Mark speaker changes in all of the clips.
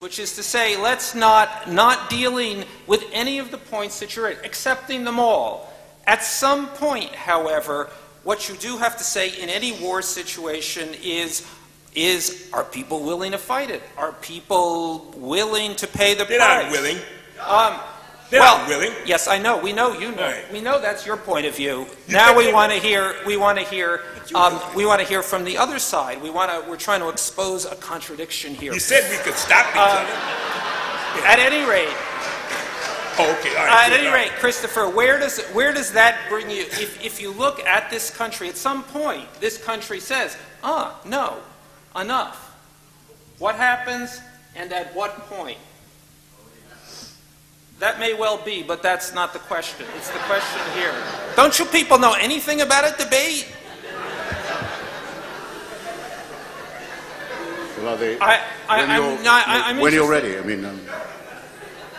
Speaker 1: which is to say, let's not dealing with any of the points that you're at, accepting them all. At some point, however, what you do have to say in any war situation is are people willing to fight it? Are people willing to pay the price?
Speaker 2: They're not willing. They're not willing.
Speaker 1: Yes, I know. We know you know.
Speaker 2: Right.
Speaker 1: We know that's your point of view. Now we want to hear. We want to hear. We want to hear from the other side. We're trying to expose a contradiction here.
Speaker 2: You said we could stop each other.
Speaker 1: At any rate.
Speaker 2: Oh, okay. All right.
Speaker 1: At any rate, Christopher, where does that bring you? If you look at this country, at some point, this country says, no, enough. What happens, and at what point? That may well be, but that's not the question. It's the question here. Don't you people know anything about a debate?
Speaker 3: Well,
Speaker 1: when
Speaker 3: you're ready, I mean.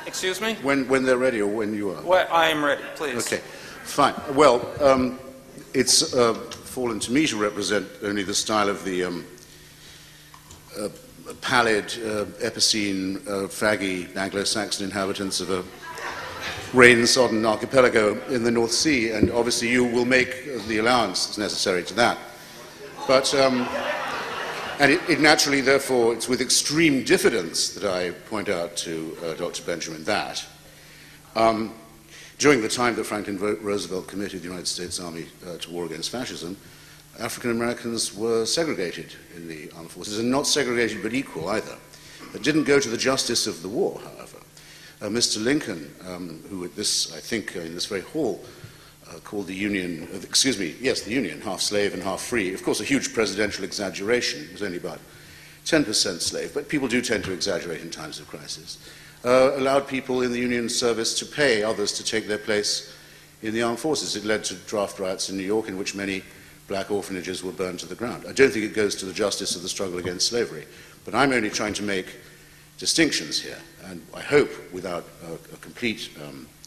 Speaker 1: Excuse me?
Speaker 3: When they're ready, or when you are.
Speaker 1: Well, I am ready, please.
Speaker 3: Okay, fine. Well, it's fallen to me to represent only the style of the pallid, epicene, faggy Anglo-Saxon inhabitants of a rain-sodden archipelago in the North Sea, and obviously you will make the allowance necessary to that. But, and it naturally, therefore, it's with extreme diffidence that I point out to Dr. Benjamin that during the time that Franklin Roosevelt committed the United States Army to war against fascism, African Americans were segregated in the armed forces, and not segregated but equal either. It didn't go to the justice of the war, however. Mr. Lincoln, who at this, I think, in this very hall, called the Union, the Union, half slave and half free. Of course, a huge presidential exaggeration. It was only about 10% slave, but people do tend to exaggerate in times of crisis. Allowed people in the Union service to pay others to take their place in the armed forces. It led to draft riots in New York in which many black orphanages were burned to the ground. I don't think it goes to the justice of the struggle against slavery, but I'm only trying to make distinctions here, and I hope without a complete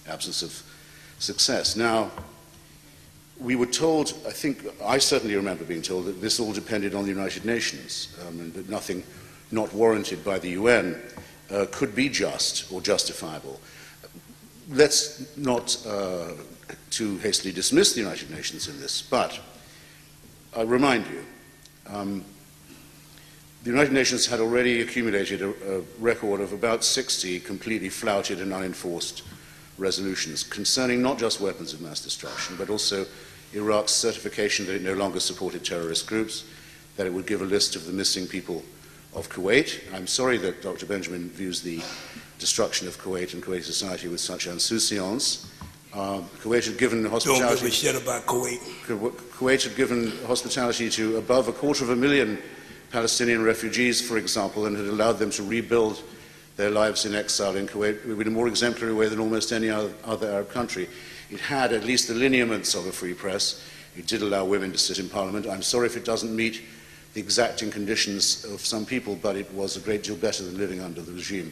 Speaker 3: absence of success. Now, we were told, I think, I certainly remember being told that this all depended on the United Nations, and that nothing not warranted by the UN could be just or justifiable. Let's not too hastily dismiss the United Nations in this, but I remind you, the United Nations had already accumulated a record of about 60 completely flouted and unenforced resolutions concerning not just weapons of mass destruction, but also Iraq's certification that it no longer supported terrorist groups, that it would give a list of the missing people of Kuwait. I'm sorry that Dr. Benjamin views the destruction of Kuwait and Kuwait society with such insouciance. Kuwait had given hospitality.
Speaker 2: Don't give a shit about Kuwait.
Speaker 3: Kuwait had given hospitality to above 250,000 Palestinian refugees, for example, and had allowed them to rebuild their lives in exile in Kuwait in a more exemplary way than almost any other Arab country. It had at least the lineaments of a free press. It did allow women to sit in parliament. I'm sorry if it doesn't meet the exacting conditions of some people, but it was a great deal better than living under the regime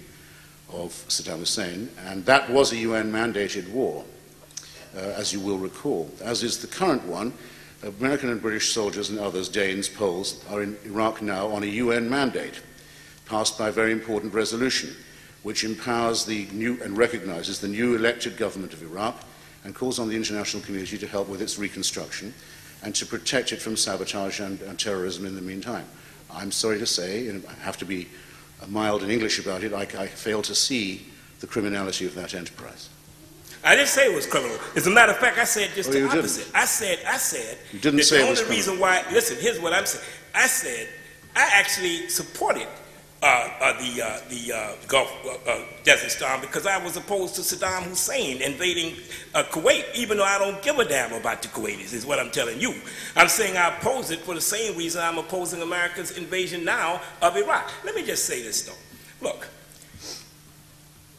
Speaker 3: of Saddam Hussein. And that was a UN-mandated war, as you will recall, as is the current one. American and British soldiers and others, Danes, Poles, are in Iraq now on a UN mandate, passed by a very important resolution, which empowers the new and recognizes the new elected government of Iraq and calls on the international community to help with its reconstruction and to protect it from sabotage and terrorism in the meantime. I'm sorry to say, and I have to be mild in English about it, I fail to see the criminality of that enterprise.
Speaker 2: I didn't say it was criminal. As a matter of fact, I said just the opposite. I said
Speaker 3: you didn't say it was criminal.
Speaker 2: The only reason why, listen, here's what I'm saying. I said I actually supported the Gulf Desert Storm because I was opposed to Saddam Hussein invading Kuwait, even though I don't give a damn about the Kuwaitis, is what I'm telling you. I'm saying I oppose it for the same reason I'm opposing America's invasion now of Iraq. Let me just say this, though. Look,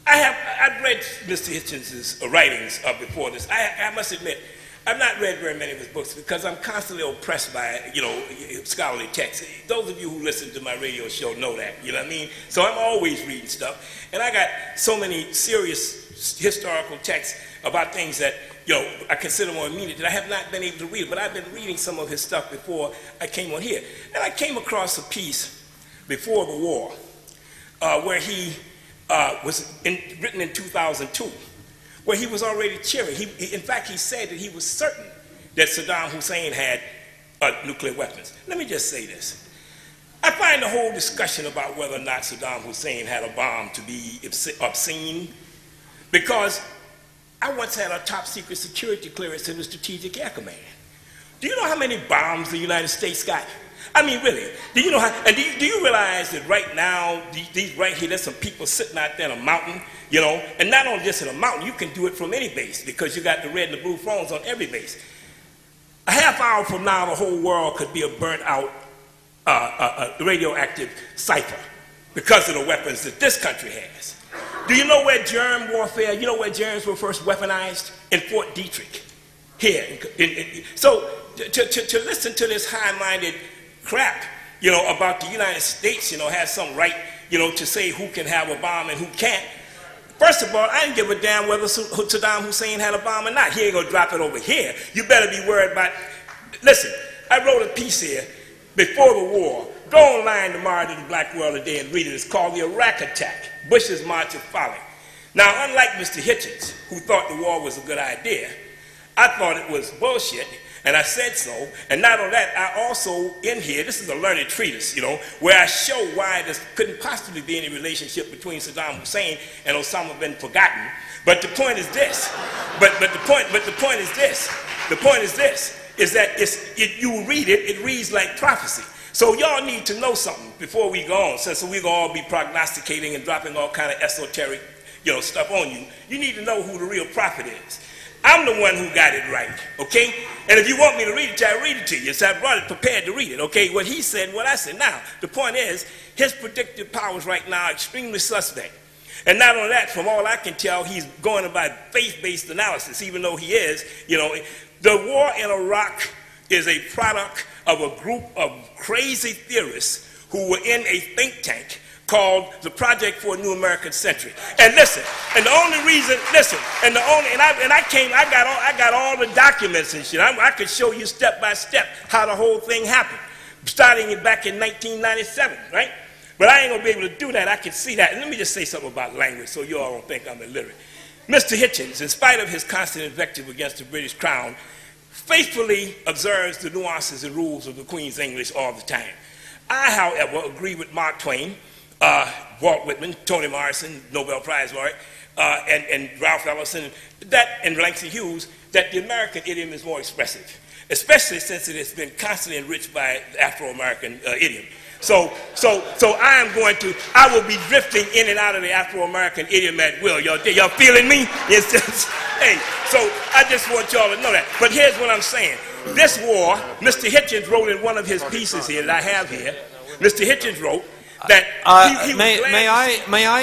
Speaker 2: I've read Mr. Hitchens' writings before this. I must admit, I've not read very many of his books because I'm constantly oppressed by, scholarly texts. Those of you who listen to my radio show know that, you know what I mean? So I'm always reading stuff. And I got so many serious historical texts about things that, I consider more immediate that I have not been able to read. But I've been reading some of his stuff before I came on here. And I came across a piece before the war where he written in 2002, where he was already cheering. In fact, he said that he was certain that Saddam Hussein had nuclear weapons. Let me just say this. I find the whole discussion about whether or not Saddam Hussein had a bomb to be obscene, because I once had a top secret security clearance in the Strategic Air Command. Do you know how many bombs the United States got? I mean, really, do you know how, and do you realize that right now, these right here, there's some people sitting out there in a mountain, you know, and not only just in a mountain, you can do it from any base, because you got the red and the blue phones on every base. A half hour from now, the whole world could be a burnt out radioactive cipher because of the weapons that this country has. Do you know where germ warfare, you know where germs were first weaponized? In Fort Detrick, here. So to listen to this high-minded crap, you know, about the United States, you know, has some right, you know, to say who can have a bomb and who can't. First of all, I didn't give a damn whether Saddam Hussein had a bomb or not. He ain't gonna drop it over here. You better be worried about, listen, I wrote a piece here before the war. Go online tomorrow to the Black World today and read it. It's called The Iraq Attack, Bush's March of Folly. Now, unlike Mr. Hitchens, who thought the war was a good idea, I thought it was bullshit, and I said so. And not only that, I also, in here, this is a learned treatise, you know, where I show why there couldn't possibly be any relationship between Saddam Hussein and Osama bin Forgotten. But the point is this. The point is this, is that you read it, it reads like prophecy. So y'all need to know something before we go on, since we're gonna all be prognosticating and dropping all kind of esoteric, you know, stuff on you. You need to know who the real prophet is. I'm the one who got it right, okay? And if you want me to read it, I'll read it to you. So I brought it prepared to read it, okay? What he said, what I said. Now, the point is, his predictive powers right now are extremely suspect. And not only that, from all I can tell, he's going by faith-based analysis, even though he is, you know. The war in Iraq is a product of a group of crazy theorists who were in a think tank called the Project for a New American Century. And listen, and the only reason, listen, and the only, and I got all the documents and shit. I could show you step by step how the whole thing happened, starting it back in 1997, right? But I ain't gonna be able to do that. I can see that. And let me just say something about language so you all don't think I'm illiterate. Mr. Hitchens, in spite of his constant invective against the British Crown, faithfully observes the nuances and rules of the Queen's English all the time. I, however, agree with Mark Twain, Walt Whitman, Toni Morrison, Nobel Prize laureate, and Ralph Ellison, and Langston Hughes, that the American idiom is more expressive, especially since it has been constantly enriched by the Afro-American idiom. So I will be drifting in and out of the Afro-American idiom at will. Y'all feeling me? Hey, so I just want y'all to know that. But here's what I'm saying. This war, Mr. Hitchens wrote in one of his pieces here that I have here, Mr. Hitchens wrote that he was glad
Speaker 1: may I